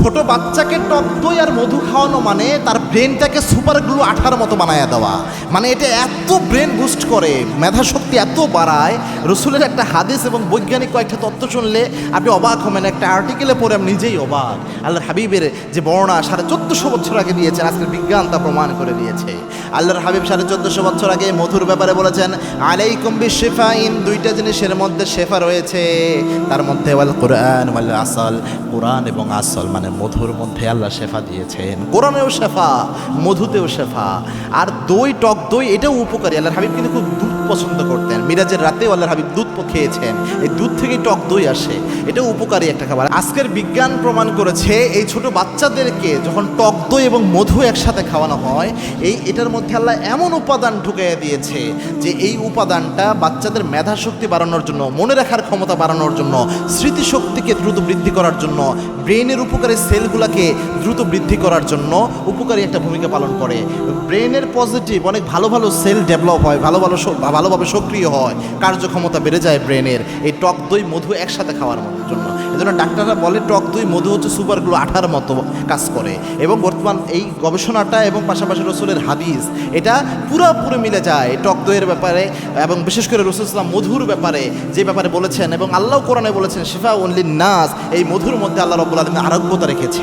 ছোট বাচ্চাকে টক দই আর মধু খাওয়ানো মানে তার ব্রেনটাকে সুপার গ্লু আঠার মতো বানায়া দেওয়া। মানে এটা এত ব্রেন বুস্ট করে, মেধা শক্তি এত বাড়ায়। রসুলের একটা হাদিস এবং বৈজ্ঞানিক কয়েকটা তথ্য শুনলে আপনি অবাক হবেন। একটা আর্টিকেলে পড়ে আমি নিজেই অবাক। আল্লাহর হাবিবের যে বর্ণনা 1450 বছর আগে দিয়েছেন, আজকের বিজ্ঞান তা প্রমাণ করে দিয়েছে। আল্লাহর হাবিব 1450 বছর আগে মধুর ব্যাপারে বলেছেন, আলাইকুম বিশিফাইন, দুইটা জিনিসের মধ্যে শেফা রয়েছে, তার মধ্যে ওয়াল কোরআন ওয়াল আসল, কোরআন এবং আসল মানে মধুর মধ্যে আল্লাহ শেফা দিয়েছেন। কোরআনেও শেফা, মধুতেও শেফা। আর দই, টক দই এটাও উপকারী। আল্লাহর হাবিব কিন্তু খুব দুধ পছন্দ করতেন। মিরাজের রাতেও আল্লাহর হাবিব দুধ খেয়েছেন। এই দুধ থেকেই টক দই আসে, এটাও উপকারী একটা খাবার। আজকের বিজ্ঞান প্রমাণ করেছে এই ছোট বাচ্চাদেরকে যখন টক দই এবং মধু একসাথে খাওয়ানো হয়, এটার মধ্যে আল্লাহ এমন উপাদান ঢুকাইয়া দিয়েছে যে এই উপাদানটা বাচ্চাদের মেধা শক্তি বাড়ানোর জন্য, মনে রাখার ক্ষমতা বাড়ানোর জন্য, স্মৃতিশক্তিকে দ্রুত বৃদ্ধি করার জন্য, ব্রেনের উপকারী সেলগুলোকে দ্রুত বৃদ্ধি করার জন্য উপকারী একটা ভূমিকা পালন করে। ব্রেনের পজিটিভ অনেক ভালো ভালো সেল ডেভেলপ হয়, ভালোভাবে সক্রিয় হয়, কার্যক্ষমতা বেড়ে যায় ব্রেনের এই টক দই মধু একসাথে খাওয়ার জন্য। এজন্য ডাক্তাররা বলে টক দই মধু হচ্ছে সুপার গ্লু আঠার মতো কাজ করে। এবং বর্তমান এই গবেষণাটা এবং পাশাপাশি রসুলের হাদিস এটা পুরোপুরি মিলে যায় টক দইয়ের ব্যাপারে, এবং বিশেষ করে রসুল ইসলাম মধুর ব্যাপারে যে ব্যাপারে বলেছেন, এবং আল্লাহ কোরআনে বলেছেন শিফা উন লিন নাস, এই মধুর মধ্যে আল্লাহ রাব্বুল আলামিন আরোগ্যতা রেখেছে।